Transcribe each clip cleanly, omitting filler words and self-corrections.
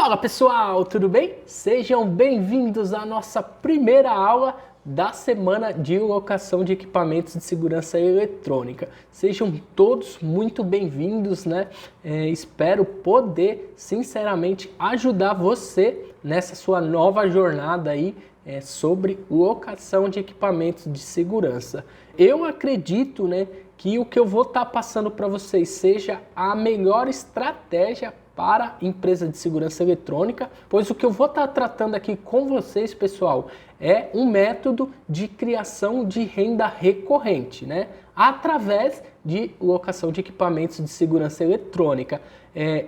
Fala pessoal, tudo bem? Sejam bem-vindos à nossa primeira aula da semana de locação de equipamentos de segurança eletrônica. Sejam todos muito bem-vindos, né? Espero poder sinceramente ajudar você nessa sua nova jornada aí sobre locação de equipamentos de segurança. Eu acredito, né, que o que eu vou estar passando para vocês seja a melhor estratégia para a empresa de segurança eletrônica, pois o que eu vou estar tratando aqui com vocês, pessoal, é um método de criação de renda recorrente, né? Através de locação de equipamentos de segurança eletrônica.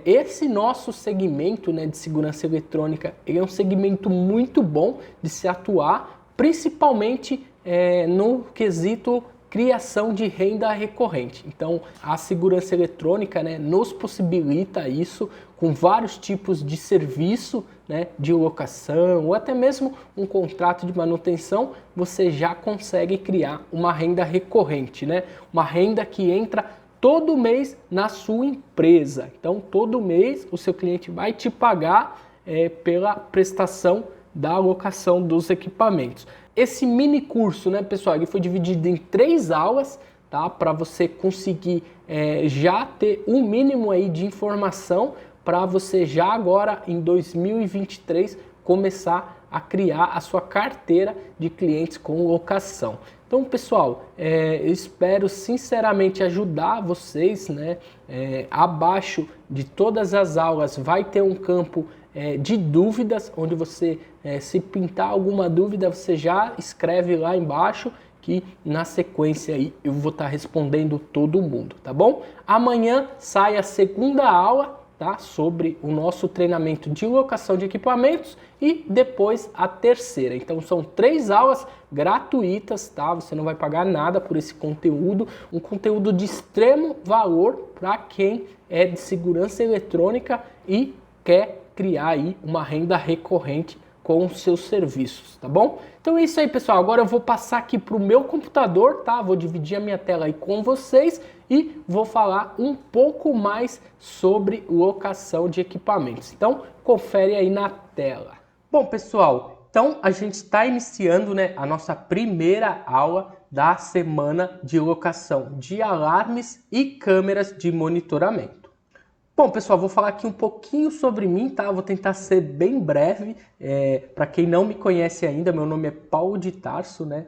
Esse nosso segmento, né, de segurança eletrônica, ele é um segmento muito bom de se atuar, principalmente no quesito criação de renda recorrente. Então, a segurança eletrônica, né, nos possibilita isso com vários tipos de serviço, né, de locação ou até mesmo um contrato de manutenção, você já consegue criar uma renda recorrente, né? Uma renda que entra todo mês na sua empresa. Então, todo mês o seu cliente vai te pagar pela prestação da alocação dos equipamentos. Esse mini curso, né, pessoal, ele foi dividido em 3 aulas, tá? Para você conseguir já ter um mínimo aí de informação para você já agora em 2023 começar a criar a sua carteira de clientes com locação. Então, pessoal, eu espero sinceramente ajudar vocês, né? Abaixo de todas as aulas vai ter um campo de dúvidas, onde você, se pintar alguma dúvida, você já escreve lá embaixo, que na sequência aí eu vou estar respondendo todo mundo, tá bom? Amanhã sai a segunda aula, tá? Sobre o nosso treinamento de locação de equipamentos e depois a terceira. Então são 3 aulas gratuitas, tá? Você não vai pagar nada por esse conteúdo, um conteúdo de extremo valor para quem é de segurança eletrônica e quer criar aí uma renda recorrente com os seus serviços, tá bom? Então é isso aí, pessoal. Agora eu vou passar aqui para o meu computador, tá? Vou dividir a minha tela aí com vocês e vou falar um pouco mais sobre locação de equipamentos. Então confere aí na tela. Bom, pessoal, então a gente está iniciando, né, a nossa primeira aula da semana de locação de alarmes e câmeras de monitoramento. Bom, pessoal, vou falar aqui um pouquinho sobre mim, tá? Vou tentar ser bem breve. Para quem não me conhece ainda, meu nome é Paulo de Tarso, né?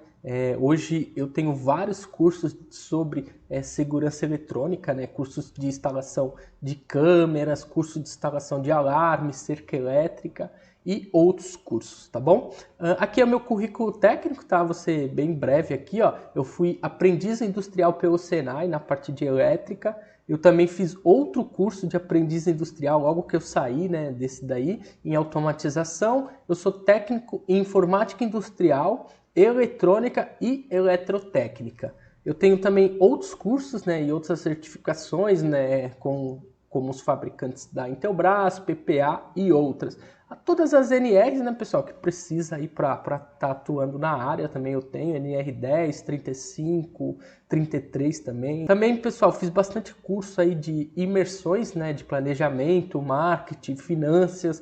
Hoje eu tenho vários cursos sobre segurança eletrônica, né? Cursos de instalação de câmeras, curso de instalação de alarmes, cerca elétrica e outros cursos, tá bom? Aqui é o meu currículo técnico, tá? Vou ser bem breve aqui, ó. Eu fui aprendiz industrial pelo Senai na parte de elétrica. Eu também fiz outro curso de aprendiz industrial logo que eu saí, né, desse daí, em automatização. Eu sou técnico em informática industrial, eletrônica e eletrotécnica. Eu tenho também outros cursos, né, e outras certificações, né, como os fabricantes da Intelbras, PPA e outras. Todas as NRs, né, pessoal, que precisa aí para estar atuando na área, também eu tenho NR10, 35, 33 também. Também, pessoal, fiz bastante curso aí de imersões, né, de planejamento, marketing, finanças.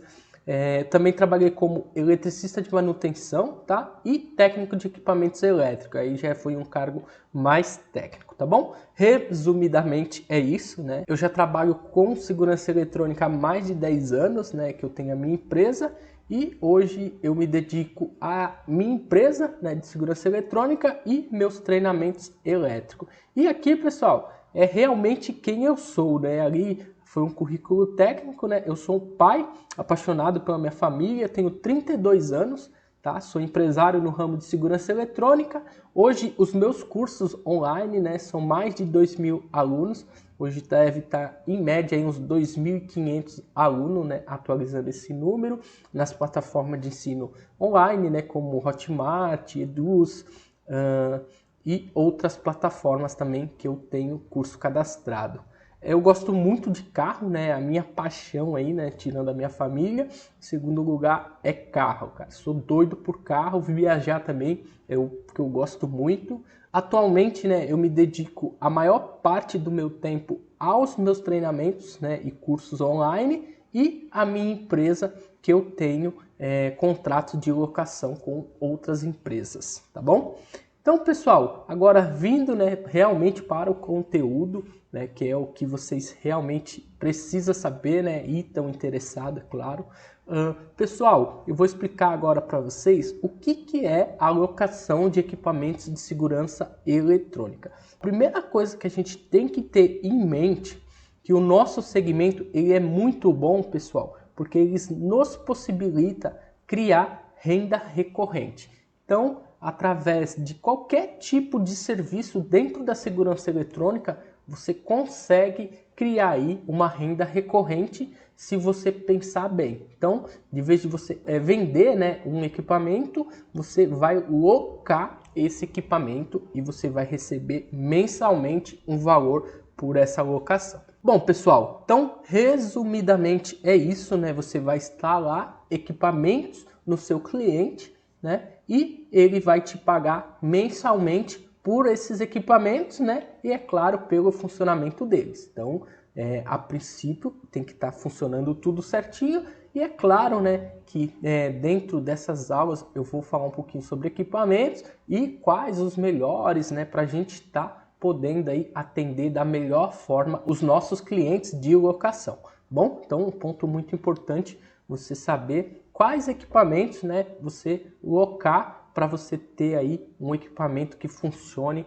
Também trabalhei como eletricista de manutenção, tá? E técnico de equipamentos elétricos. Aí já foi um cargo mais técnico, tá bom? Resumidamente é isso, né? Eu já trabalho com segurança eletrônica há mais de 10 anos, né? Que eu tenho a minha empresa e hoje eu me dedico à minha empresa, né, de segurança eletrônica e meus treinamentos elétricos. E aqui, pessoal, é realmente quem eu sou, né? Ali foi um currículo técnico, né? Eu sou um pai apaixonado pela minha família, tenho 32 anos, tá? Sou empresário no ramo de segurança eletrônica. Hoje os meus cursos online, né, são mais de 2.000 alunos. Hoje deve estar em média aí uns 2.500 alunos, né, atualizando esse número nas plataformas de ensino online, né, como Hotmart, Eduz, e outras plataformas também que eu tenho curso cadastrado. Eu gosto muito de carro, né? A minha paixão aí, né? Tirando a minha família. Em segundo lugar é carro, cara. Sou doido por carro, viajar também, que eu gosto muito. Atualmente, né? Eu me dedico a maior parte do meu tempo aos meus treinamentos, né? E cursos online e a minha empresa que eu tenho contrato de locação com outras empresas, tá bom? Então, pessoal, agora vindo, né, realmente para o conteúdo, né, que é o que vocês realmente precisam saber, né, e estão interessados, é claro. Pessoal, eu vou explicar agora para vocês o que é a locação de equipamentos de segurança eletrônica. Primeira coisa que a gente tem que ter em mente que o nosso segmento ele é muito bom, pessoal, porque ele nos possibilita criar renda recorrente. Então, através de qualquer tipo de serviço dentro da segurança eletrônica, você consegue criar aí uma renda recorrente se você pensar bem. Então, de vez de você vender, né, um equipamento, você vai locar esse equipamento e você vai receber mensalmente um valor por essa locação. Bom, pessoal, então resumidamente é isso, né? Você vai instalar equipamentos no seu cliente, né? E ele vai te pagar mensalmente por esses equipamentos, né? E é claro, pelo funcionamento deles. Então, a princípio tem que estar funcionando tudo certinho. E é claro, né, que dentro dessas aulas eu vou falar um pouquinho sobre equipamentos e quais os melhores, né, para a gente estar podendo aí atender da melhor forma os nossos clientes de locação. Bom, então um ponto muito importante você saber quais equipamentos, né, você locar para você ter aí um equipamento que funcione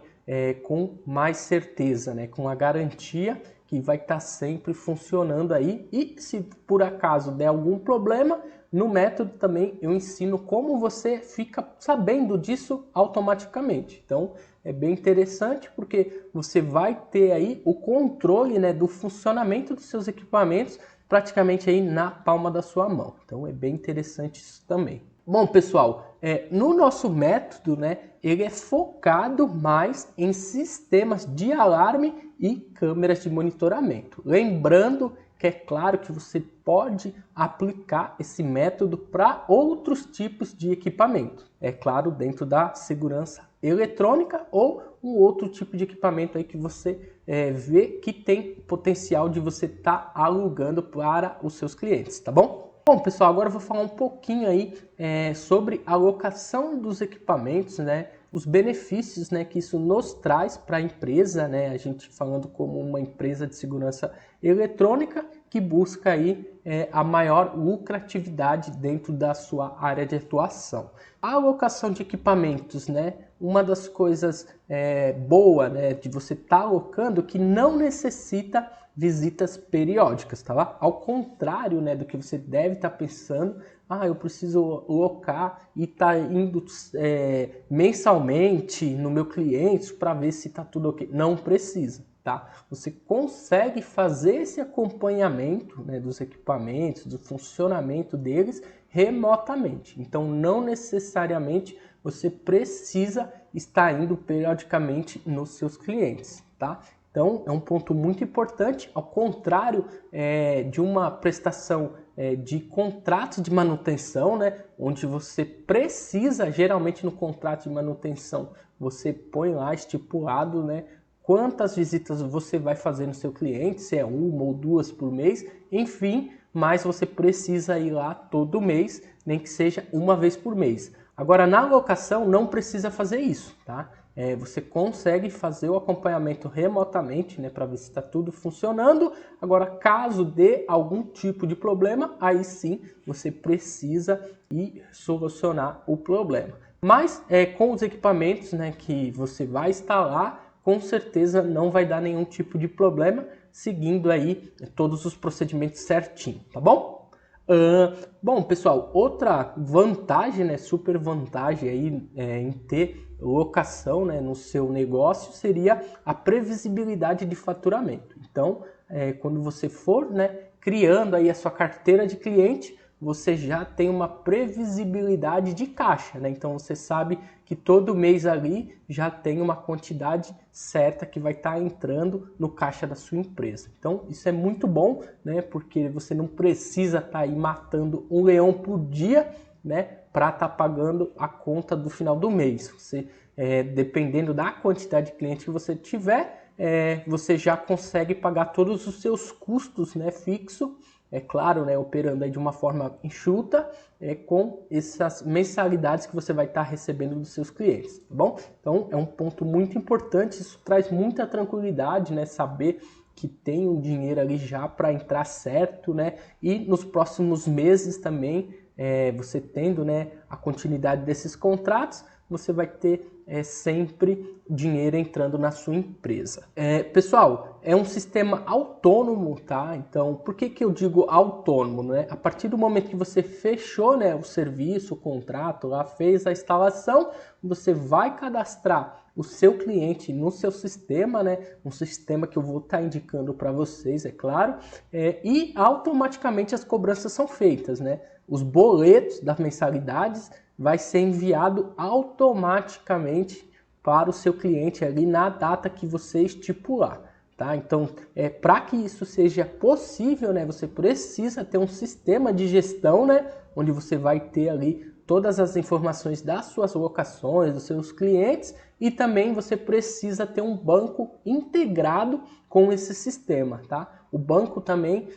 com mais certeza, né, com a garantia que vai estar sempre funcionando aí. E se por acaso der algum problema, no método também eu ensino como você fica sabendo disso automaticamente. Então é bem interessante porque você vai ter aí o controle, né, do funcionamento dos seus equipamentos praticamente aí na palma da sua mão. Então é bem interessante isso também. Bom, pessoal, no nosso método, né, ele é focado mais em sistemas de alarme e câmeras de monitoramento. Lembrando que é claro que você pode aplicar esse método para outros tipos de equipamento. É claro, dentro da segurança eletrônica ou um outro tipo de equipamento aí que você vê que tem potencial de você estar alugando para os seus clientes, tá bom? Bom, pessoal, agora eu vou falar um pouquinho aí sobre a locação dos equipamentos, né? Os benefícios, né, que isso nos traz para a empresa, né? A gente falando como uma empresa de segurança eletrônica que busca aí a maior lucratividade dentro da sua área de atuação. A alocação de equipamentos, né? Uma das coisas boa, né, de você estar alocando que não necessita visitas periódicas, tá lá? Ao contrário, né, do que você deve estar pensando, eu preciso locar e tá indo mensalmente no meu cliente para ver se tá tudo ok. Não precisa, tá? Você consegue fazer esse acompanhamento, né, dos equipamentos, do funcionamento deles remotamente. Então, não necessariamente você precisa estar indo periodicamente nos seus clientes, tá? Então, é um ponto muito importante, ao contrário de uma prestação de contrato de manutenção, né, onde você precisa, geralmente no contrato de manutenção, você põe lá estipulado, né, quantas visitas você vai fazer no seu cliente, se é uma ou duas por mês, enfim, mas você precisa ir lá todo mês, nem que seja uma vez por mês. Agora, na locação, não precisa fazer isso, tá? Você consegue fazer o acompanhamento remotamente, né, para ver se está tudo funcionando. Agora, caso dê algum tipo de problema, aí sim você precisa ir solucionar o problema. Mas com os equipamentos, né, que você vai instalar, com certeza não vai dar nenhum tipo de problema, seguindo aí todos os procedimentos certinho, tá bom? Bom, pessoal, outra vantagem, né, super vantagem aí em ter locação, né, no seu negócio seria a previsibilidade de faturamento. Então, quando você for, né, criando aí a sua carteira de cliente, você já tem uma previsibilidade de caixa, né? Então você sabe que todo mês ali já tem uma quantidade certa que vai estar entrando no caixa da sua empresa. Então isso é muito bom, né? Porque você não precisa estar aí matando um leão por dia, né? Para estar pagando a conta do final do mês. Você, dependendo da quantidade de clientes que você tiver, você já consegue pagar todos os seus custos, né, fixo, é claro, né, operando aí de uma forma enxuta, com essas mensalidades que você vai estar recebendo dos seus clientes, tá bom? Então é um ponto muito importante, isso traz muita tranquilidade, né, saber que tem um dinheiro ali já para entrar certo, né? E nos próximos meses também, você tendo, né, a continuidade desses contratos, você vai ter sempre dinheiro entrando na sua empresa. Pessoal, é um sistema autônomo, tá? Então, por que eu digo autônomo, né? A partir do momento que você fechou, né, o serviço, o contrato, lá fez a instalação, você vai cadastrar o seu cliente no seu sistema, né? Um sistema que eu vou estar indicando para vocês, é claro, e automaticamente as cobranças são feitas, né? Os boletos das mensalidades vai ser enviado automaticamente para o seu cliente ali na data que você estipular, tá? Então, para que isso seja possível, né, você precisa ter um sistema de gestão, né, onde você vai ter ali todas as informações das suas locações, dos seus clientes, e também você precisa ter um banco integrado com esse sistema, tá? O banco também,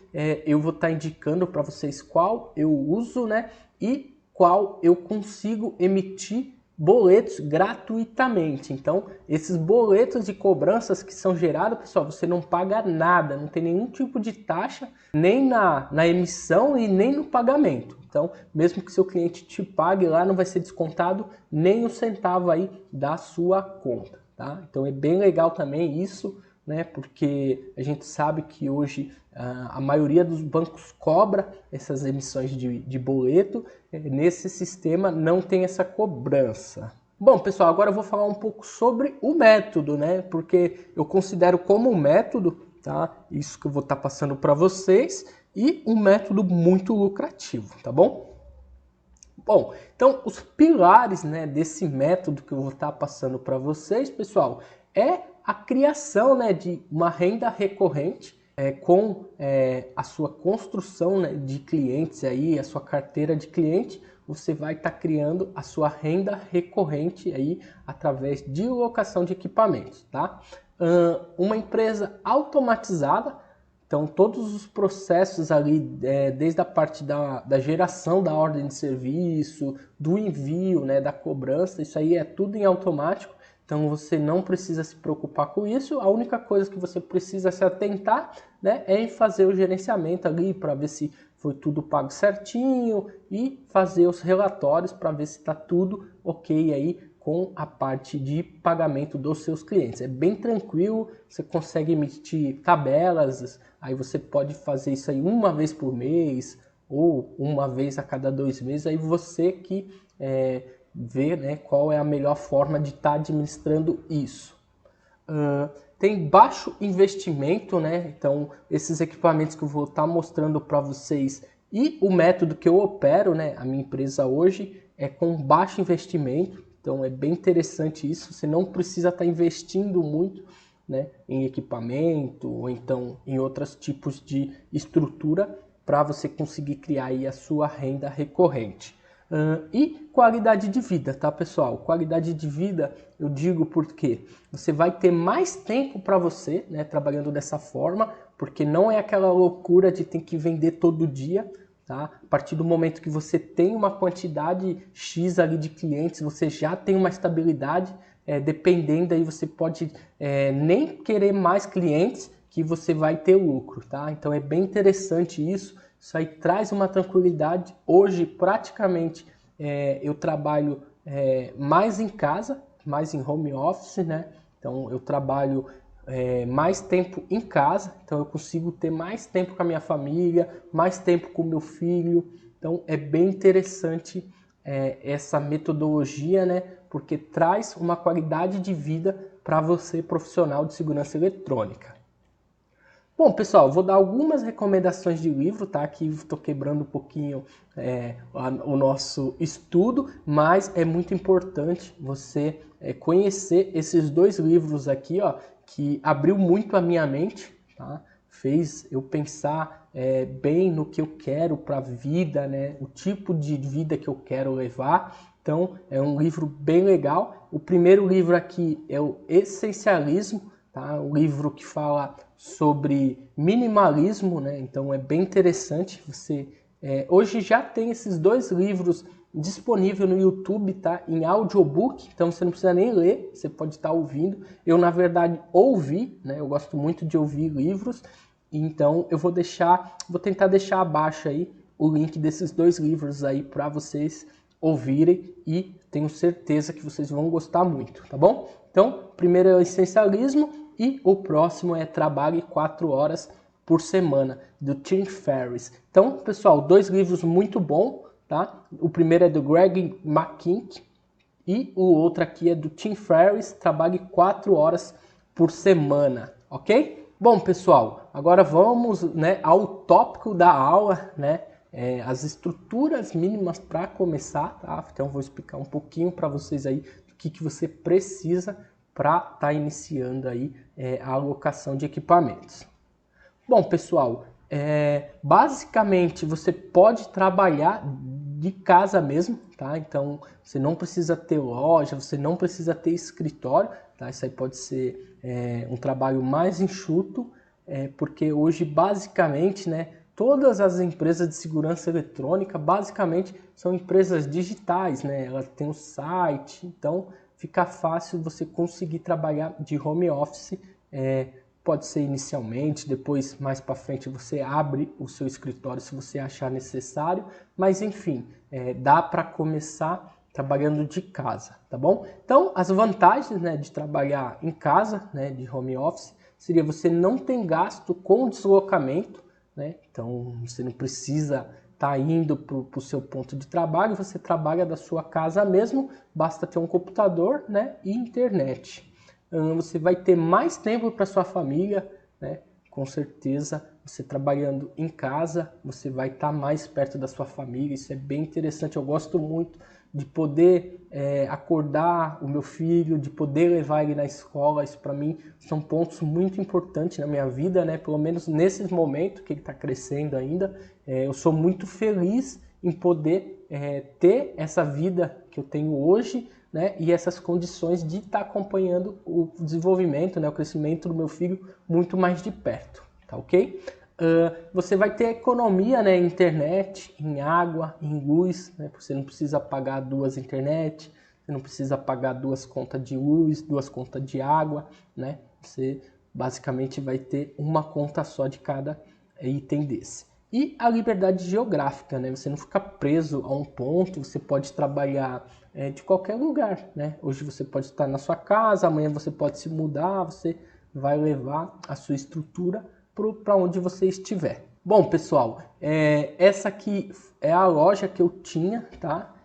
eu vou estar indicando para vocês qual eu uso, né, e qual eu consigo emitir boletos gratuitamente. Então, esses boletos de cobranças que são gerados, pessoal, você não paga nada, não tem nenhum tipo de taxa, nem na emissão e nem no pagamento. Então, mesmo que seu cliente te pague lá, não vai ser descontado nem um centavo aí da sua conta, tá? Então, é bem legal também isso, né? Porque a gente sabe que hoje a maioria dos bancos cobra essas emissões de boleto, nesse sistema não tem essa cobrança. Bom, pessoal, agora eu vou falar um pouco sobre o método, né? Porque eu considero como um método, tá? Isso que eu vou estar passando para vocês, e um método muito lucrativo, tá bom? Bom, então os pilares, né, desse método que eu vou estar passando para vocês, pessoal, é a criação, né, de uma renda recorrente, com a sua construção, né, de clientes aí, a sua carteira de cliente, você vai estar criando a sua renda recorrente aí através de locação de equipamentos, tá? Uma empresa automatizada. Então, todos os processos ali, desde a parte da geração da ordem de serviço, do envio, né, da cobrança, isso aí é tudo em automático. Então, você não precisa se preocupar com isso. A única coisa que você precisa se atentar, né, é em fazer o gerenciamento ali para ver se foi tudo pago certinho e fazer os relatórios para ver se está tudo ok aí com a parte de pagamento dos seus clientes. É bem tranquilo, você consegue emitir tabelas, aí você pode fazer isso aí uma vez por mês ou uma vez a cada 2 meses, aí você que vê, né, qual é a melhor forma de estar administrando isso. Tem baixo investimento, né? Então esses equipamentos que eu vou estar mostrando para vocês e o método que eu opero, né, a minha empresa hoje é com baixo investimento. Então é bem interessante isso, você não precisa estar investindo muito, né, em equipamento ou então em outros tipos de estrutura para você conseguir criar aí a sua renda recorrente. E qualidade de vida, tá, pessoal? Qualidade de vida eu digo porque você vai ter mais tempo para você, né, trabalhando dessa forma, porque não é aquela loucura de ter que vender todo dia. Tá? A partir do momento que você tem uma quantidade X ali de clientes, você já tem uma estabilidade, dependendo aí você pode nem querer mais clientes que você vai ter lucro, tá? Então é bem interessante isso aí traz uma tranquilidade. Hoje praticamente eu trabalho mais em casa, mais em home office, né? Então eu trabalho mais tempo em casa, então eu consigo ter mais tempo com a minha família, mais tempo com o meu filho. Então é bem interessante essa metodologia, né? Porque traz uma qualidade de vida para você, profissional de segurança eletrônica. Bom, pessoal, vou dar algumas recomendações de livro, tá? Aqui estou quebrando um pouquinho o nosso estudo, mas é muito importante você conhecer esses 2 livros aqui, ó, que abriu muito a minha mente, tá? Fez eu pensar bem no que eu quero para a vida, né? O tipo de vida que eu quero levar. Então, é um livro bem legal. O primeiro livro aqui é o Essencialismo, tá? Um livro que fala sobre minimalismo, né? Então é bem interessante. Você hoje já tem esses 2 livros disponíveis no YouTube, tá? Em audiobook, então você não precisa nem ler, você pode estar ouvindo. Eu, na verdade, ouvi, né? Eu gosto muito de ouvir livros, então eu vou tentar deixar abaixo aí o link desses 2 livros aí para vocês ouvirem e tenho certeza que vocês vão gostar muito, tá bom? Então, primeiro é o essencialismo e o próximo é Trabalhe 4 horas por semana, do Tim Ferriss. Então, pessoal, 2 livros muito bons, tá? O primeiro é do Greg McKeown e o outro aqui é do Tim Ferriss, Trabalhe 4 horas por semana, ok? Bom, pessoal, agora vamos, né, ao tópico da aula, né? As estruturas mínimas para começar, tá? Então vou explicar um pouquinho para vocês aí do que você precisa para estar iniciando aí a alocação de equipamentos. Bom, pessoal, basicamente você pode trabalhar de casa mesmo, tá? Então você não precisa ter loja, você não precisa ter escritório, tá? Isso aí pode ser um trabalho mais enxuto, porque hoje basicamente, né, todas as empresas de segurança eletrônica basicamente são empresas digitais, né? Elas têm um site, então fica fácil você conseguir trabalhar de home office. Pode ser inicialmente, depois mais para frente você abre o seu escritório se você achar necessário, mas enfim, dá para começar trabalhando de casa, tá bom? Então, as vantagens, né, de trabalhar em casa, né, de home office, seria você não ter gasto com deslocamento, né? Então, você não precisa estar indo para o seu ponto de trabalho, você trabalha da sua casa mesmo, basta ter um computador, né, e internet. Você vai ter mais tempo para sua família, né? Com certeza, você trabalhando em casa, você vai estar mais perto da sua família, isso é bem interessante. Eu gosto muito de poder acordar o meu filho, de poder levar ele na escola. Isso para mim são pontos muito importantes na minha vida, né? Pelo menos nesses momentos que ele está crescendo ainda. Eu sou muito feliz em poder ter essa vida que eu tenho hoje, né, e essas condições de estar acompanhando o desenvolvimento, né, o crescimento do meu filho muito mais de perto, tá ok? Você vai ter economia, né, em internet, em água, em luz, né, porque você não precisa pagar 2 internet, você não precisa pagar 2 contas de luz, 2 contas de água, né? Você basicamente vai ter uma conta só de cada item desse. E a liberdade geográfica, né? Você não fica preso a um ponto, você pode trabalhar de qualquer lugar, né? Hoje você pode estar na sua casa, amanhã você pode se mudar, você vai levar a sua estrutura para onde você estiver. Bom, pessoal, essa aqui é a loja que eu tinha, tá?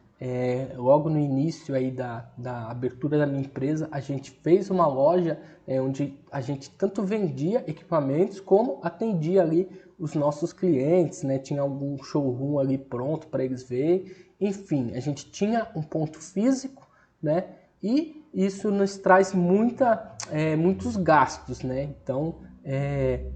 Logo no início aí da abertura da minha empresa, a gente fez uma loja onde a gente tanto vendia equipamentos como atendia ali os nossos clientes, né? Tinha algum showroom ali pronto para eles verem. Enfim, a gente tinha um ponto físico, né? E isso nos traz muitos gastos, né? Então,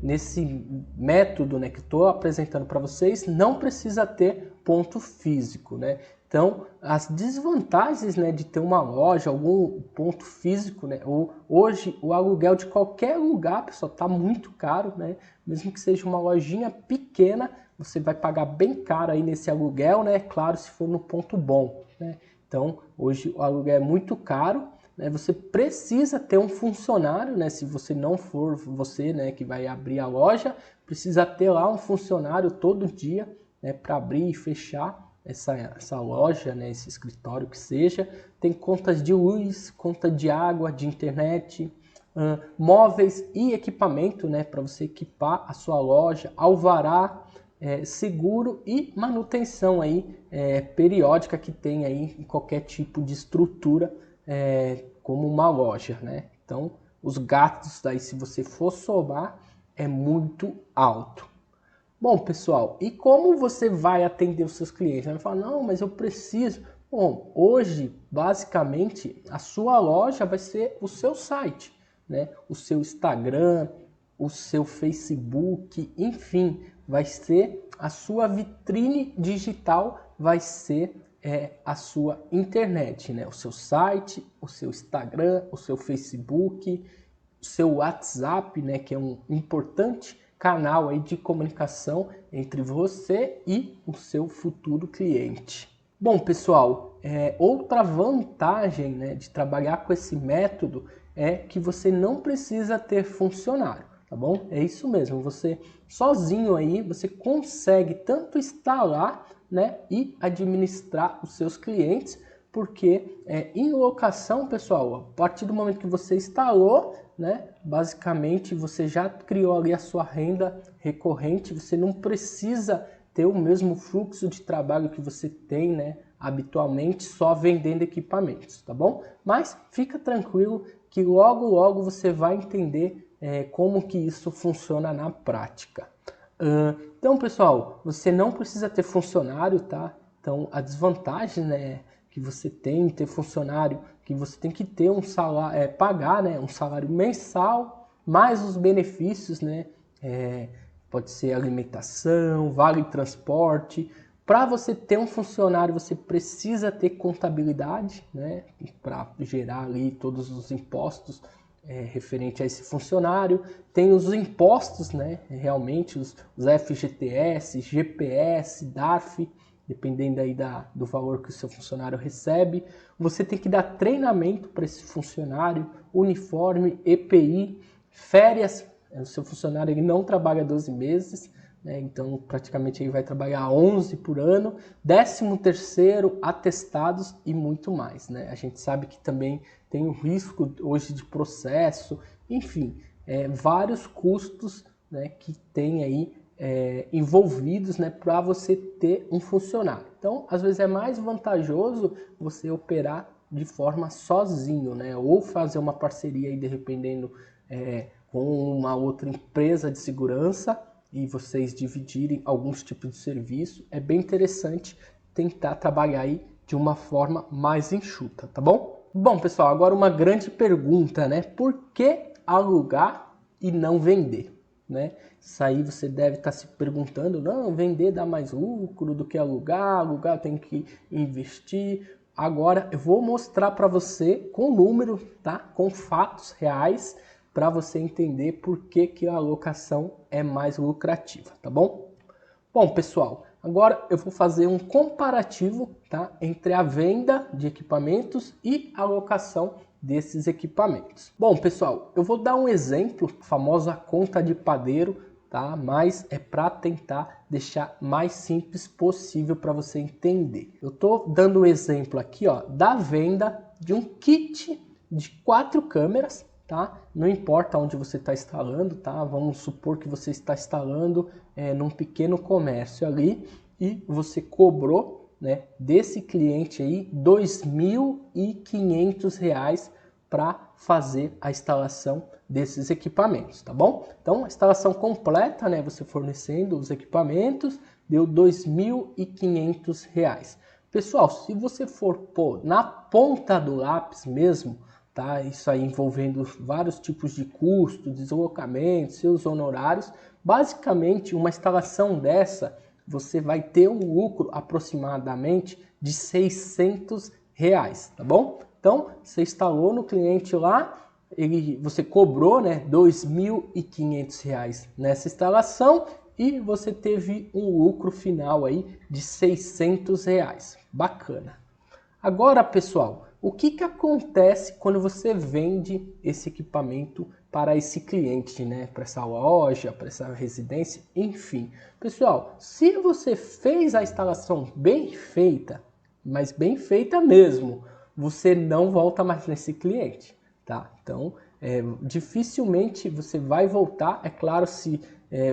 nesse método, né, que estou apresentando para vocês, não precisa ter ponto físico, né? Então, as desvantagens, né, de ter uma loja, algum ponto físico, né, ou hoje o aluguel de qualquer lugar, pessoal, está muito caro, né? Mesmo que seja uma lojinha pequena, você vai pagar bem caro aí nesse aluguel, né? Claro, se for no ponto bom, né? Então, hoje o aluguel é muito caro, né? Você precisa ter um funcionário, né? Se você não for você, né, que vai abrir a loja, precisa ter lá um funcionário todo dia, né, para abrir e fechar essa loja, né, esse escritório que seja. Tem contas de luz, conta de água, de internet, móveis e equipamento, né, para você equipar a sua loja, alvará, seguro e manutenção aí, periódica que tem aí em qualquer tipo de estrutura, como uma loja, né? Então, os gastos daí, se você for somar, é muito alto. Bom, pessoal, e como você vai atender os seus clientes? Vai falar, não, mas eu preciso. Bom, hoje, basicamente, a sua loja vai ser o seu site, né? O seu Instagram, o seu Facebook, enfim, vai ser a sua vitrine digital, vai ser a sua internet, né? O seu site, o seu Instagram, o seu Facebook, seu WhatsApp, né, que é um importante canal aí de comunicação entre você e o seu futuro cliente. Bom, pessoal, outra vantagem, né, de trabalhar com esse método é que você não precisa ter funcionário, tá bom? É isso mesmo, você sozinho aí, você consegue tanto instalar, né, e administrar os seus clientes, porque em locação, pessoal, a partir do momento que você instalou, né, basicamente você já criou ali a sua renda recorrente, você não precisa ter o mesmo fluxo de trabalho que você tem, né, habitualmente só vendendo equipamentos, tá bom? Mas fica tranquilo que logo você vai entender como que isso funciona na prática. Então, pessoal, você não precisa ter funcionário, tá? Então, a desvantagem, né, que você tem em ter funcionário, que você tem que ter um salário, pagar, né, um salário mensal, mais os benefícios, né? Pode ser alimentação, vale transporte. Para você ter um funcionário, você precisa ter contabilidade, né, para gerar ali todos os impostos referente a esse funcionário. Tem os impostos, né, realmente os FGTS, GPS, DARF, dependendo aí do valor que o seu funcionário recebe. Você tem que dar treinamento para esse funcionário, uniforme, EPI, férias. O seu funcionário ele não trabalha 12 meses, né? Então praticamente ele vai trabalhar 11 por ano, 13º, atestados e muito mais, né? A gente sabe que também tem o risco hoje de processo, enfim, vários custos, né, que tem aí envolvidos, né, para você ter um funcionário. Então, às vezes é mais vantajoso você operar de forma sozinho, né, ou fazer uma parceria aí, dependendo com uma outra empresa de segurança e vocês dividirem alguns tipos de serviço. É bem interessante tentar trabalhar aí de uma forma mais enxuta, tá bom? Bom, pessoal, agora uma grande pergunta, né? Por que alugar e não vender, né? Isso aí você deve estar se perguntando, não, vender dá mais lucro do que alugar, alugar tem que investir. Agora eu vou mostrar para você com número, tá? Com fatos reais, para você entender por que a alocação é mais lucrativa, tá bom? Bom, pessoal, agora eu vou fazer um comparativo, tá, entre a venda de equipamentos e a alocação desses equipamentos. Bom, pessoal, eu vou dar um exemplo, a famosa conta de padeiro, tá? Mas é para tentar deixar mais simples possível para você entender. Eu tô dando um exemplo aqui, ó, da venda de um kit de 4 câmeras, tá? Não importa onde você está instalando, tá? Vamos supor que você está instalando num pequeno comércio ali e você cobrou, né, desse cliente aí R$ 2.500 para fazer a instalação desses equipamentos, tá bom? Então, a instalação completa, né, você fornecendo os equipamentos, deu R$ 2.500. Pessoal, se você for pôr na ponta do lápis mesmo, tá? Isso aí envolvendo vários tipos de custo, deslocamento, seus honorários. Basicamente, uma instalação dessa, você vai ter um lucro aproximadamente de R$ 600, tá bom? Então, você instalou no cliente lá, você cobrou, né, R$ 2.500 nessa instalação e você teve um lucro final aí de R$ 600. Bacana. Agora, pessoal, o que acontece quando você vende esse equipamento para esse cliente, né? Para essa loja, para essa residência, enfim. Pessoal, se você fez a instalação bem feita, mas bem feita mesmo, você não volta mais nesse cliente, tá? Então, dificilmente você vai voltar, é claro, se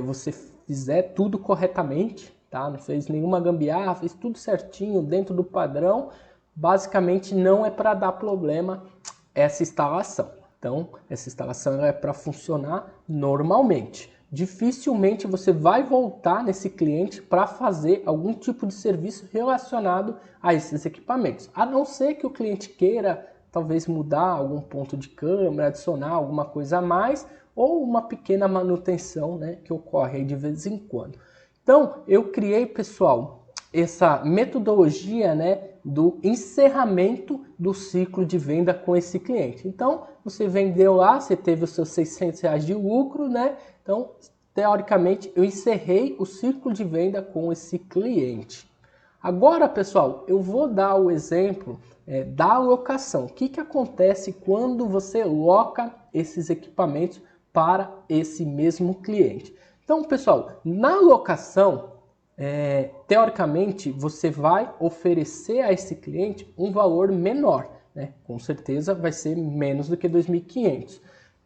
você fizer tudo corretamente, tá? Não fez nenhuma gambiarra, fez tudo certinho, dentro do padrão. Basicamente não é para dar problema essa instalação. Então, essa instalação é para funcionar normalmente. Dificilmente você vai voltar nesse cliente para fazer algum tipo de serviço relacionado a esses equipamentos. A não ser que o cliente queira talvez mudar algum ponto de câmera, adicionar alguma coisa a mais ou uma pequena manutenção, né, que ocorre aí de vez em quando. Então, eu criei, pessoal, essa metodologia, né, do encerramento do ciclo de venda com esse cliente. Então, você vendeu lá, você teve os seus R$ 600 de lucro, né? Então, teoricamente, eu encerrei o ciclo de venda com esse cliente. Agora, pessoal, eu vou dar o exemplo da locação. O que acontece quando você loca esses equipamentos para esse mesmo cliente? Então, pessoal, na locação, teoricamente, você vai oferecer a esse cliente um valor menor, né? Com certeza vai ser menos do que 2.500.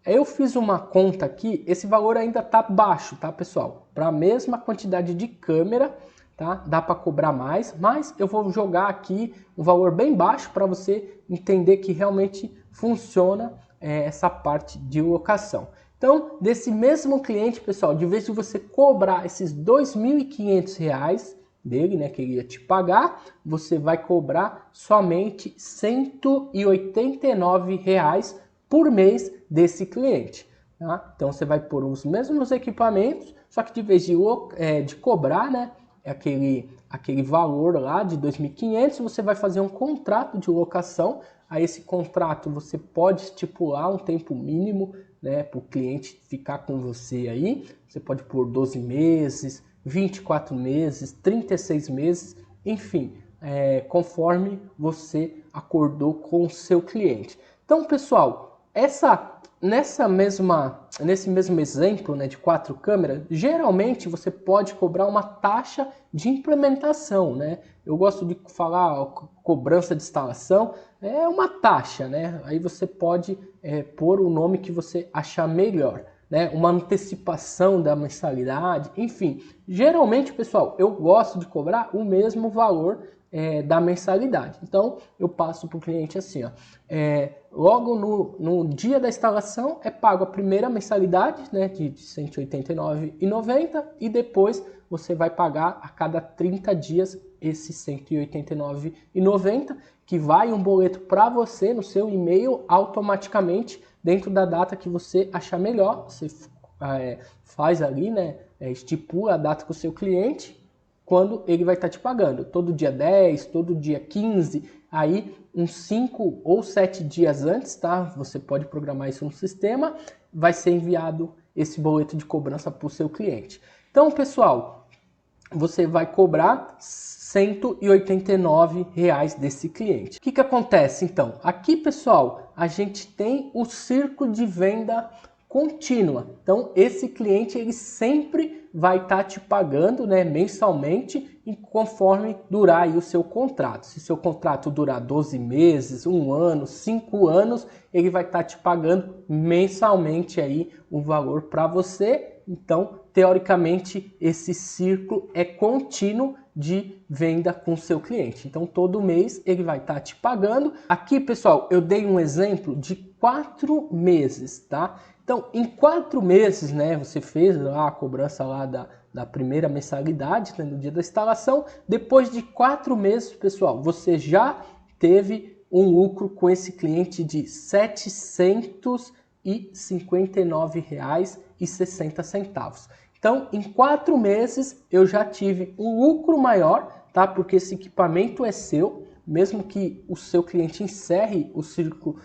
Eu fiz uma conta aqui, esse valor ainda está baixo, tá, pessoal? Para a mesma quantidade de câmera, tá? Dá para cobrar mais, mas eu vou jogar aqui um valor bem baixo para você entender que realmente funciona essa parte de locação. Então, desse mesmo cliente, pessoal, de vez de você cobrar esses R$ 2.500 dele, né, que ele ia te pagar, você vai cobrar somente R$ 189 por mês desse cliente. Tá? Então, você vai pôr os mesmos equipamentos, só que de vez de cobrar, né, aquele valor lá de 2.500, você vai fazer um contrato de locação. A esse contrato você pode estipular um tempo mínimo, né, para o cliente ficar com você aí. Você pode pôr 12 meses, 24 meses, 36 meses, enfim, conforme você acordou com o seu cliente. Então, pessoal, nesse mesmo exemplo, né, de 4 câmeras, geralmente você pode cobrar uma taxa de implementação, né? Eu gosto de falar cobrança de instalação, é uma taxa, né? Aí você pode pôr o nome que você achar melhor, né? Uma antecipação da mensalidade, enfim. Geralmente, pessoal, eu gosto de cobrar o mesmo valor da mensalidade. Então, eu passo para o cliente assim, ó, logo no dia da instalação é pago a primeira mensalidade, né, de R$ 189,90 e depois você vai pagar a cada 30 dias esse R$ 189,90, que vai um boleto para você no seu e-mail automaticamente dentro da data que você achar melhor. Você faz ali, né, estipula a data com o seu cliente, quando ele vai estar te pagando. Todo dia 10, todo dia 15, aí uns 5 ou 7 dias antes, tá? Você pode programar isso no sistema, vai ser enviado esse boleto de cobrança para o seu cliente. Então, pessoal, você vai cobrar R$ 189 desse cliente. O que acontece, então? Aqui, pessoal, a gente tem o ciclo de venda contínua. Então, esse cliente ele sempre vai estar te pagando, né, mensalmente, e conforme durar aí o seu contrato. Se seu contrato durar 12 meses, 1 ano, 5 anos, ele vai estar te pagando mensalmente aí um valor para você. Então, teoricamente, esse ciclo é contínuo de venda com o seu cliente. Então, todo mês ele vai estar te pagando. Aqui, pessoal, eu dei um exemplo de 4 meses, tá? Então, em 4 meses, né, você fez lá a cobrança lá da primeira mensalidade, né, no dia da instalação. Depois de 4 meses, pessoal, você já teve um lucro com esse cliente de R$ 759,60. Então, em 4 meses, eu já tive um lucro maior, tá? Porque esse equipamento é seu, mesmo que o seu cliente encerre o ciclo,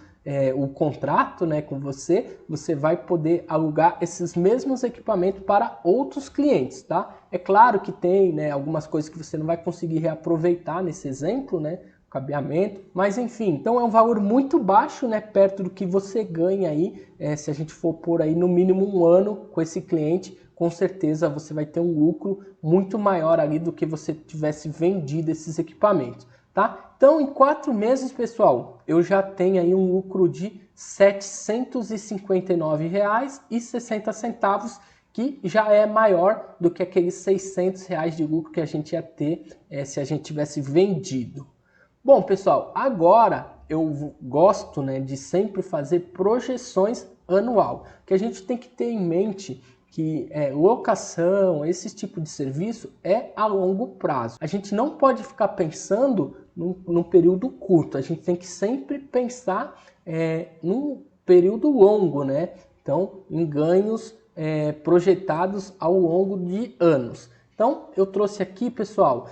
o contrato, né, com você, você vai poder alugar esses mesmos equipamentos para outros clientes, tá? É claro que tem, né, algumas coisas que você não vai conseguir reaproveitar nesse exemplo, né, cabeamento, mas enfim, então é um valor muito baixo, né, perto do que você ganha aí, se a gente for por aí no mínimo 1 ano com esse cliente, com certeza você vai ter um lucro muito maior ali do que você tivesse vendido esses equipamentos. Tá? Então, em 4 meses, pessoal, eu já tenho aí um lucro de R$ 759,60, que já é maior do que aqueles R$ 600 de lucro que a gente ia ter se a gente tivesse vendido. Bom, pessoal, agora eu gosto, né, de sempre fazer projeções anual, que a gente tem que ter em mente que locação, esse tipo de serviço é a longo prazo. A gente não pode ficar pensando num período curto, a gente tem que sempre pensar num período longo, né? Então, em ganhos projetados ao longo de anos. Então, eu trouxe aqui, pessoal,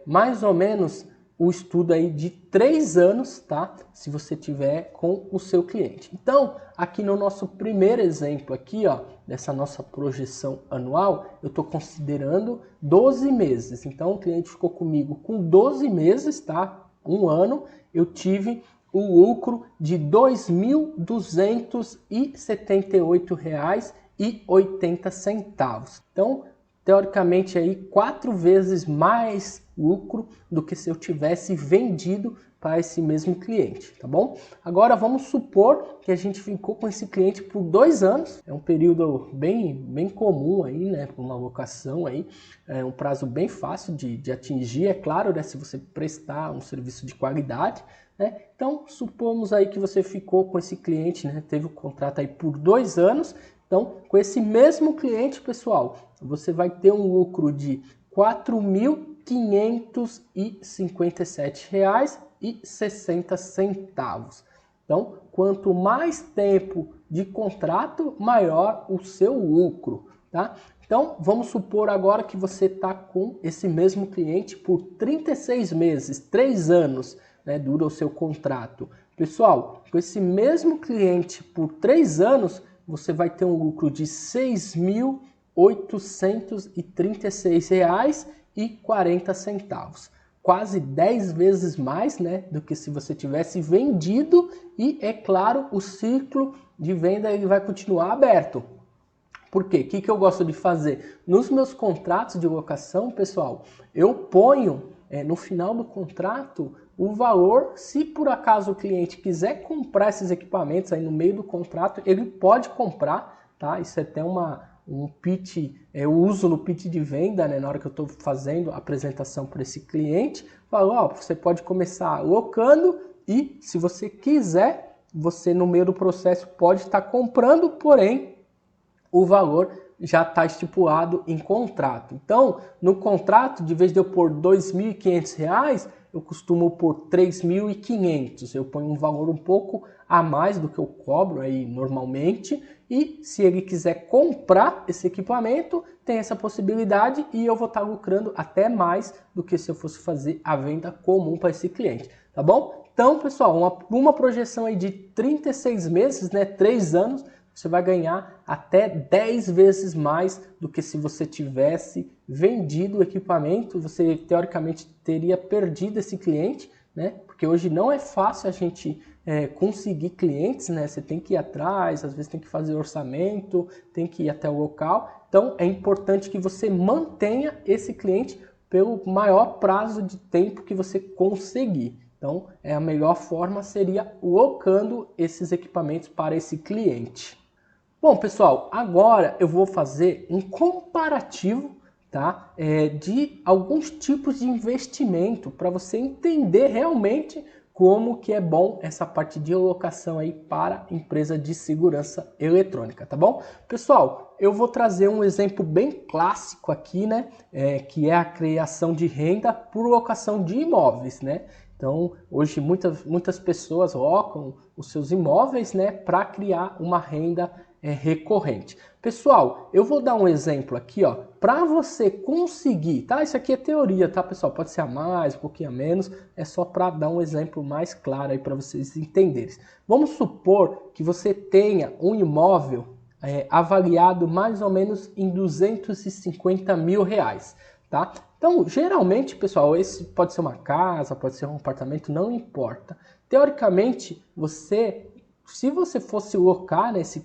mais ou menos o estudo aí de 3 anos, tá? Se você tiver com o seu cliente. Então, aqui no nosso primeiro exemplo aqui, ó, dessa nossa projeção anual, eu estou considerando 12 meses. Então, o cliente ficou comigo com 12 meses, tá? Um ano, eu tive o lucro de R$ 2.278,80. Então, teoricamente aí 4 vezes mais lucro do que se eu tivesse vendido para esse mesmo cliente, tá bom? Agora vamos supor que a gente ficou com esse cliente por 2 anos, é um período bem comum aí, né, para uma locação aí, é um prazo bem fácil de atingir, é claro, né, se você prestar um serviço de qualidade, né? Então, supomos aí que você ficou com esse cliente, né, teve o contrato aí por 2 anos. Então, com esse mesmo cliente, pessoal, você vai ter um lucro de R$ 4.557,60. Então, quanto mais tempo de contrato, maior o seu lucro, tá? Então, vamos supor agora que você está com esse mesmo cliente por 36 meses, 3 anos, né, dura o seu contrato. Pessoal, com esse mesmo cliente por 3 anos, você vai ter um lucro de R$ 6.836,40. Quase 10 vezes mais, né, do que se você tivesse vendido. E, é claro, o ciclo de venda ele vai continuar aberto. Por quê? O que eu gosto de fazer? Nos meus contratos de locação, pessoal, eu ponho no final do contrato o valor. Se por acaso o cliente quiser comprar esses equipamentos aí no meio do contrato, ele pode comprar, tá? Isso é até um pitch, eu uso no pitch de venda, né? Na hora que eu estou fazendo a apresentação para esse cliente, falo, ó, você pode começar locando e se você quiser, você no meio do processo pode estar comprando, porém o valor já está estipulado em contrato. Então, no contrato, de vez de eu pôr R$ 2.500, eu costumo pôr R$ 3.500. Eu ponho um valor um pouco a mais do que eu cobro aí normalmente. E se ele quiser comprar esse equipamento, tem essa possibilidade e eu vou estar lucrando até mais do que se eu fosse fazer a venda comum para esse cliente, tá bom? Então, pessoal, uma projeção aí de 36 meses, né, 3 anos, você vai ganhar até 10 vezes mais do que se você tivesse vendido o equipamento. Você, teoricamente, teria perdido esse cliente, né? Porque hoje não é fácil a gente conseguir clientes, né? Você tem que ir atrás, às vezes tem que fazer orçamento, tem que ir até o local. Então, é importante que você mantenha esse cliente pelo maior prazo de tempo que você conseguir. Então, a melhor forma seria locando esses equipamentos para esse cliente. Bom, pessoal, agora eu vou fazer um comparativo, tá? De alguns tipos de investimento para você entender realmente como que é bom essa parte de locação aí para empresa de segurança eletrônica, tá bom? Pessoal, eu vou trazer um exemplo bem clássico aqui, né? Que é a criação de renda por locação de imóveis, né? Então, hoje muitas pessoas locam os seus imóveis, né, para criar uma renda recorrente. Pessoal, eu vou dar um exemplo aqui, ó, para você conseguir, tá? Isso aqui é teoria, tá, pessoal? Pode ser a mais, um pouquinho a menos, é só para dar um exemplo mais claro aí para vocês entenderem. Vamos supor que você tenha um imóvel avaliado mais ou menos em R$250 mil, tá? Então, geralmente, pessoal, esse pode ser uma casa, pode ser um apartamento, não importa. Teoricamente, se você fosse locar, né, esse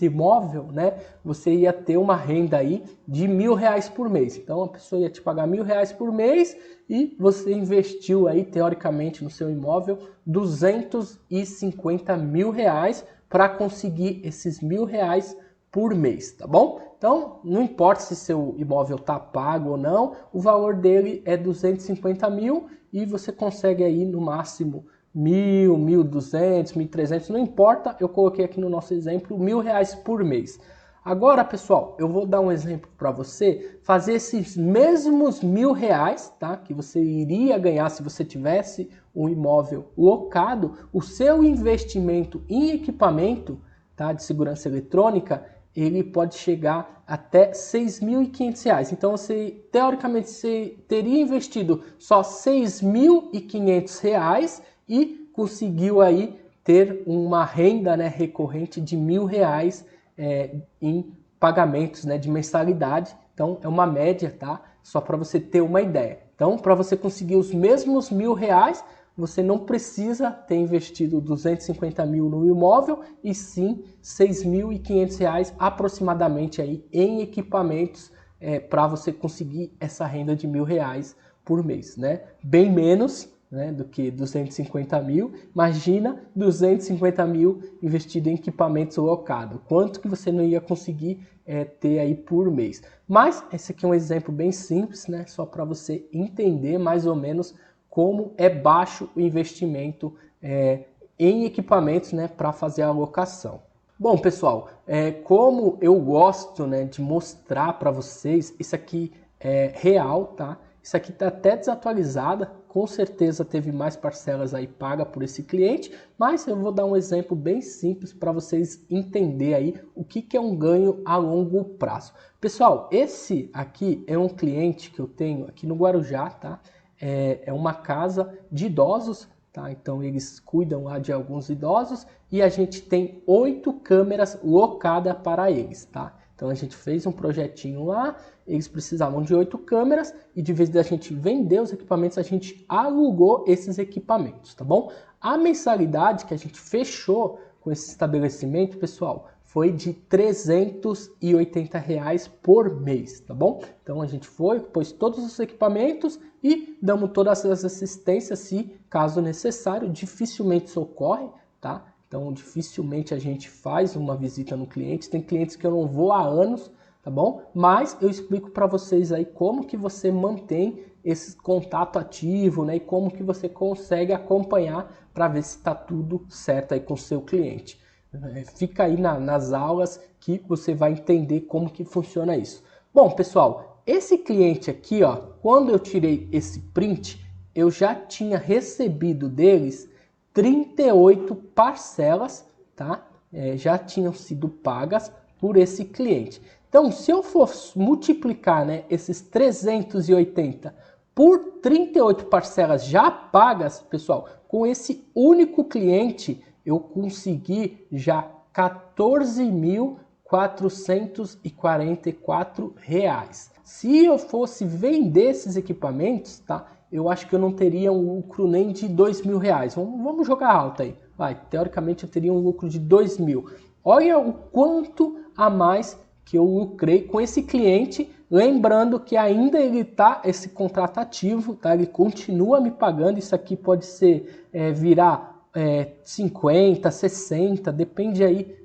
imóvel, né, você ia ter uma renda aí de R$1.000 por mês. Então, a pessoa ia te pagar R$1.000 por mês e você investiu aí, teoricamente, no seu imóvel R$250 mil para conseguir esses R$1.000 por mês, tá bom? Então, não importa se seu imóvel está pago ou não, o valor dele é 250 mil e você consegue aí no máximo 1.000, 1.200, 1.300, não importa, eu coloquei aqui no nosso exemplo R$1.000 por mês. Agora, pessoal, eu vou dar um exemplo para você fazer esses mesmos R$1.000, tá? Que você iria ganhar se você tivesse um imóvel locado, o seu investimento em equipamento, tá, de segurança eletrônica, ele pode chegar até R$ 6.500. Então, você, teoricamente, você teria investido só R$ 6.500 e conseguiu aí ter uma renda, né, recorrente de R$ 1.000 em pagamentos, né, de mensalidade. Então, é uma média, tá? Só para você ter uma ideia. Então, para você conseguir os mesmos R$ 1.000, você não precisa ter investido 250 mil no imóvel e sim R$ 6.500 aproximadamente aí em equipamentos para você conseguir essa renda de R$ 1.000 por mês, né? Bem menos, né, do que 250 mil. Imagina 250 mil investido em equipamentos locados. Quanto que você não ia conseguir ter aí por mês? Mas esse aqui é um exemplo bem simples, né? Só para você entender mais ou menos como é baixo o investimento em equipamentos, né, para fazer a alocação. Bom, pessoal, como eu gosto, né, de mostrar para vocês, isso aqui é real, tá? Isso aqui está até desatualizada, com certeza teve mais parcelas aí paga por esse cliente, mas eu vou dar um exemplo bem simples para vocês entenderem aí o que é um ganho a longo prazo. Pessoal, esse aqui é um cliente que eu tenho aqui no Guarujá, tá? É uma casa de idosos, tá? Então eles cuidam lá de alguns idosos e a gente tem 8 câmeras locadas para eles, tá? Então a gente fez um projetinho lá, eles precisavam de 8 câmeras e de vez da gente vender os equipamentos, a gente alugou esses equipamentos, tá bom? A mensalidade que a gente fechou com esse estabelecimento, pessoal, foi de R$ 380 por mês, tá bom? Então a gente foi, pôs todos os equipamentos e damos todas as assistências, se caso necessário. Dificilmente isso ocorre, tá? Então dificilmente a gente faz uma visita no cliente. Tem clientes que eu não vou há anos, tá bom? Mas eu explico para vocês aí como que você mantém esse contato ativo, né? E como que você consegue acompanhar para ver se está tudo certo aí com o seu cliente. Fica aí nas aulas que você vai entender como que funciona isso. Bom, pessoal, esse cliente aqui, ó, quando eu tirei esse print, eu já tinha recebido deles 38 parcelas, tá? Já tinham sido pagas por esse cliente. Então, se eu for multiplicar, né, esses 380 por 38 parcelas já pagas, pessoal, com esse único cliente, eu consegui já R$ 14.444. Se eu fosse vender esses equipamentos, tá? Eu acho que eu não teria um lucro nem de R$ 2.000. Vamos jogar alto aí. Vai, teoricamente eu teria um lucro de R$ 2.000. Olha o quanto a mais que eu lucrei com esse cliente, lembrando que ainda ele tá, esse contrato ativo, tá? Ele continua me pagando. Isso aqui pode ser virar 50, 60, depende aí,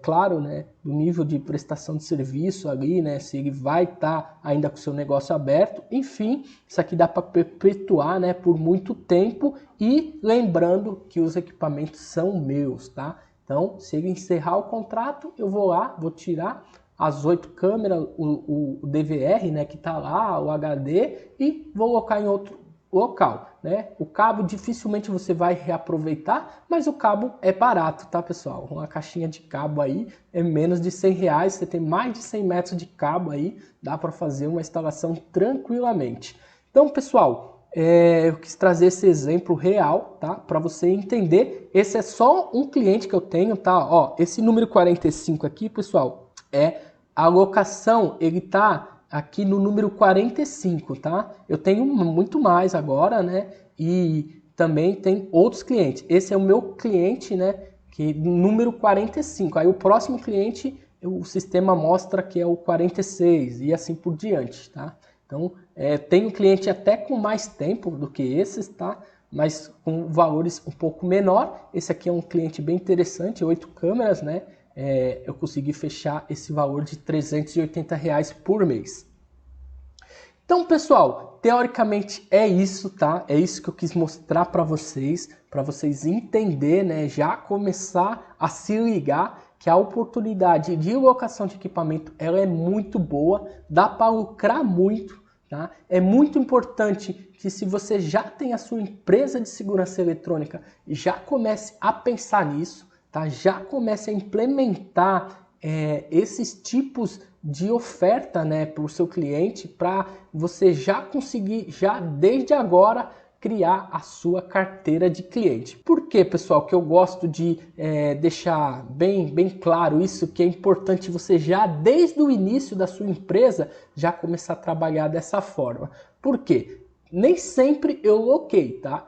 claro, né, do nível de prestação de serviço ali, né, se ele vai estar ainda com o seu negócio aberto. Enfim, isso aqui dá para perpetuar, né, por muito tempo, e lembrando que os equipamentos são meus, tá? Então, se ele encerrar o contrato, eu vou lá, vou tirar as 8 câmeras, o DVR, né, que tá lá, o HD, e vou colocar em outro local, né? O cabo dificilmente você vai reaproveitar, mas o cabo é barato, tá, pessoal? Uma caixinha de cabo aí é menos de R$ 100, você tem mais de 100 metros de cabo aí, dá para fazer uma instalação tranquilamente. Então, pessoal, eu quis trazer esse exemplo real, tá? Para você entender. Esse é só um cliente que eu tenho, tá? Ó, esse número 45 aqui, pessoal, a locação, ele tá aqui no número 45, tá? Eu tenho muito mais agora, né? E também tem outros clientes. Esse é o meu cliente, né? Que número 45. Aí o próximo cliente, o sistema mostra que é o 46 e assim por diante, tá? Então, tenho cliente até com mais tempo do que esses, tá? Mas com valores um pouco menor. Esse aqui é um cliente bem interessante, 8 câmeras, né? Eu consegui fechar esse valor de R$ 380 por mês. Então, pessoal, teoricamente é isso, tá? É isso que eu quis mostrar para vocês entenderem, né? Já começar a se ligar que a oportunidade de locação de equipamento, ela é muito boa, dá para lucrar muito, tá? É muito importante que, se você já tem a sua empresa de segurança eletrônica, já comece a pensar nisso, tá? Já comece a implementar esses tipos de oferta, né, para o seu cliente, para você já conseguir, já desde agora, criar a sua carteira de cliente. Por que, pessoal, que eu gosto de deixar bem claro isso, que é importante você já, desde o início da sua empresa, já começar a trabalhar dessa forma? Por quê? Nem sempre eu loquei, tá?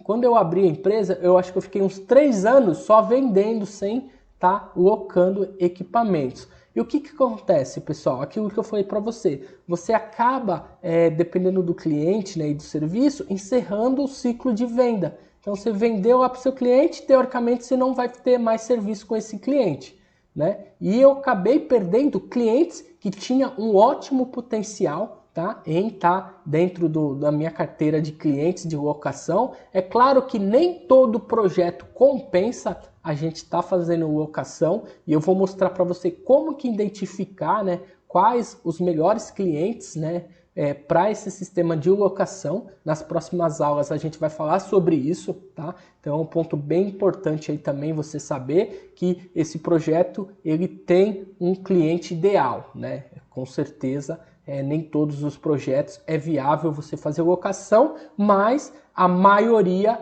Quando eu abri a empresa, eu acho que eu fiquei uns 3 anos só vendendo sem estar locando equipamentos. E o que acontece, pessoal? Aquilo que eu falei para você acaba, dependendo do cliente, né, e do serviço, encerrando o ciclo de venda. Então você vendeu lá para o seu cliente, teoricamente você não vai ter mais serviço com esse cliente, né? E eu acabei perdendo clientes que tinham um ótimo potencial, tá, em estar dentro da minha carteira de clientes de locação. É claro que nem todo projeto compensa a gente estar fazendo locação, e eu vou mostrar para você como que identificar, né, quais os melhores clientes, né, para esse sistema de locação. Nas próximas aulas a gente vai falar sobre isso, tá? Então é um ponto bem importante aí também você saber que esse projeto ele tem um cliente ideal, né? Com certeza nem todos os projetos é viável você fazer locação, mas a maioria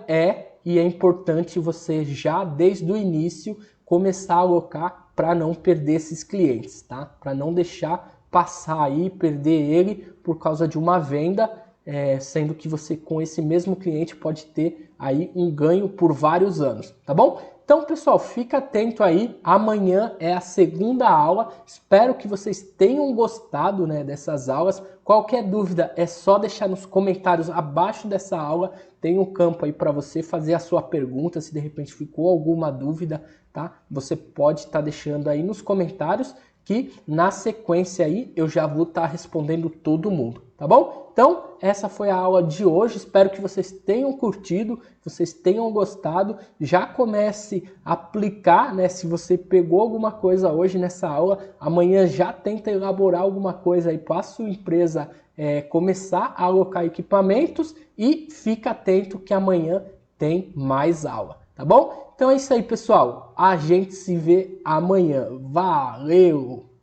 e é importante você já desde o início começar a alocar para não perder esses clientes, tá? Para não deixar passar aí, perder ele por causa de uma venda, sendo que você com esse mesmo cliente pode ter aí um ganho por vários anos, tá bom? Então, pessoal, fica atento aí, amanhã é a segunda aula, espero que vocês tenham gostado, né, dessas aulas. Qualquer dúvida é só deixar nos comentários abaixo dessa aula, tem um campo aí para você fazer a sua pergunta, se de repente ficou alguma dúvida, tá? Você pode estar deixando aí nos comentários, que na sequência aí eu já vou estar respondendo todo mundo, tá bom? Então, essa foi a aula de hoje, espero que vocês tenham curtido, que vocês tenham gostado, já comece a aplicar, né? Se você pegou alguma coisa hoje nessa aula, amanhã já tenta elaborar alguma coisa aí para a sua empresa começar a alocar equipamentos, e fica atento que amanhã tem mais aula, tá bom? Então é isso aí, pessoal. A gente se vê amanhã. Valeu!